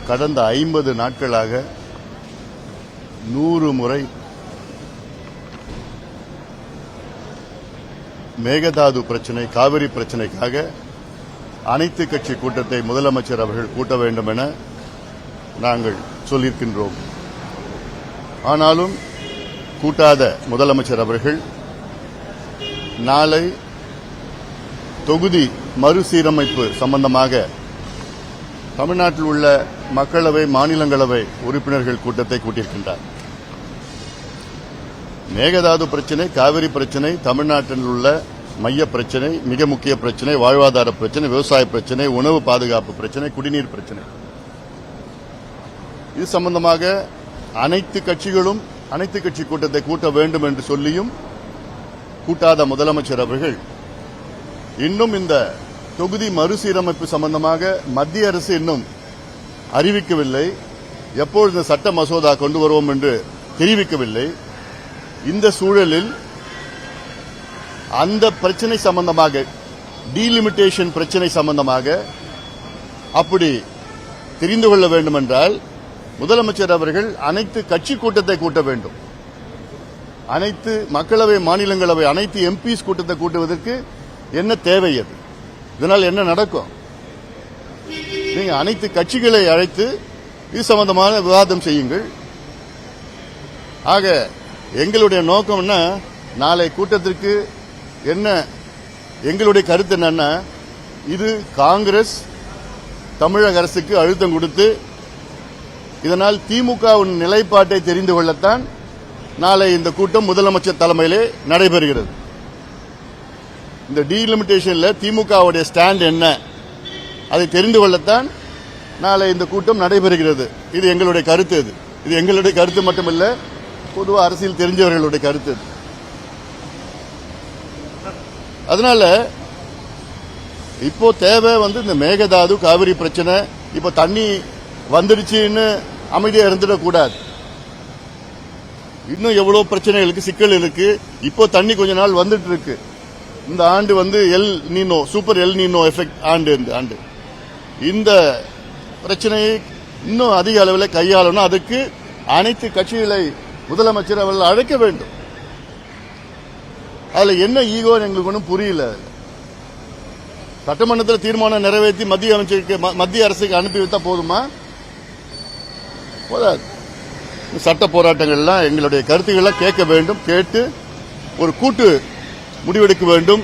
கடந்த 50 நாட்களாக 100 முறை மேகதாது பிரச்சினை, காவிரி பிரச்சினைக்காக அனைத்து கட்சி கூட்டத்தை முதலமைச்சர் அவர்கள் கூட்ட வேண்டும் என நாங்கள் சொல்லியிருக்கின்றோம். ஆனாலும் கூட்டாத முதலமைச்சர் அவர்கள் நாளை தொகுதி மறுசீரமைப்பு சம்பந்தமாக தமிழ்நாட்டில் உள்ள மக்களவை, மாநிலங்களவை உறுப்பினர்கள் கூட்டத்தை கூட்டியிருக்கின்றார். மேகதாது பிரச்சினை, காவிரி பிரச்சினை தமிழ்நாட்டில் உள்ள மைய பிரச்சினை, மிக முக்கிய பிரச்சினை, வாழ்வாதார பிரச்சினை, விவசாய பிரச்சினை, உணவு பாதுகாப்பு பிரச்சினை, குடிநீர் பிரச்சினை. இது சம்பந்தமாக அனைத்து கட்சிகளும் அனைத்து கட்சி கூட்டத்தை கூட்ட வேண்டும் என்று சொல்லியும் கூட்டாத முதலமைச்சர் அவர்கள் இன்னும் இந்த தொகுதி மறுசீரமைப்பு சம்பந்தமாக மத்திய அரசு இன்னும் அறிவிக்கவில்லை. எப்பொழுது சட்ட மசோதா கொண்டு வருவோம் என்று தெரிவிக்கவில்லை. இந்த சூழலில் அந்த பிரச்சினை சம்பந்தமாக, டீலிமிட்டேஷன் பிரச்சினை சம்பந்தமாக அப்படி தெரிந்து கொள்ள வேண்டும் என்றால் முதலமைச்சர் அவர்கள் அனைத்து கட்சி கூட்டத்தை கூட்ட வேண்டும். அனைத்து மக்களவை, மாநிலங்களவை, அனைத்து எம்பிஸ் கூட்டத்தை கூட்டுவதற்கு என்ன தேவை? அது இதனால் என்ன நடக்கும்? நீங்க அனைத்து கட்சிகளை அழைத்து இது சம்பந்தமான விவாதம் செய்யுங்கள். ஆக எங்களுடைய நோக்கம்னா, நாளை கூட்டத்திற்கு என்ன எங்களுடைய கருத்து என்னன்னா, இது காங்கிரஸ் தமிழக அரசுக்கு அழுத்தம் கொடுத்து இதனால் திமுகவின் நிலைப்பாட்டை தெரிந்து கொள்ளத்தான் நாளை இந்த கூட்டம் முதலமைச்சர் தலைமையிலே நடைபெறுகிறது. இந்த டீலிமிட்டேஷன்ல திமுகவுடைய ஸ்டாண்ட் என்ன, அதை தெரிந்து கொள்ளத்தான் நாளை இந்த கூட்டம் நடைபெறுகிறது. இது எங்களுடைய கருத்து. இது எங்களுடைய கருத்து மட்டுமல்ல, பொதுவாக அரசியல் தெரிஞ்சவர்களுடைய கருத்து. அதனால இப்போ தேவை இந்த மேகதாது, காவிரி பிரச்சனை. இப்போ தண்ணி வந்துடுச்சுன்னு அமைதியா இருந்துடக்கூடாது. இன்னும் எவ்வளவு பிரச்சனைகளுக்கு, சிக்கல் இருக்கு. இப்போ தண்ணி கொஞ்ச நாள் வந்துட்டு இருக்கு. இந்த ஆண்டு L Niño, super L Niño effect ஆண்டு. இந்த ஆண்டு இந்த பிரச்சனையை இன்னும் அதிக அளவில் கையாளணும். அதுக்கு அனைத்து கட்சிகளை முதலமைச்சர் அவர்கள் அழைக்க வேண்டும். அதுல என்ன ஈகோ எங்களுக்கு ஒன்றும் புரியல. சட்டமன்றத்தில் தீர்மானம் நிறைவேற்றி மத்திய அரசுக்கு அனுப்பி வைத்தா போதுமா? போதாது. சட்ட போராட்டங்கள்லாம் எங்களுடைய கருத்துக்களை கேட்க வேண்டும். கேட்டு ஒரு கூட்டு முடிவெடுக்க வேண்டும்.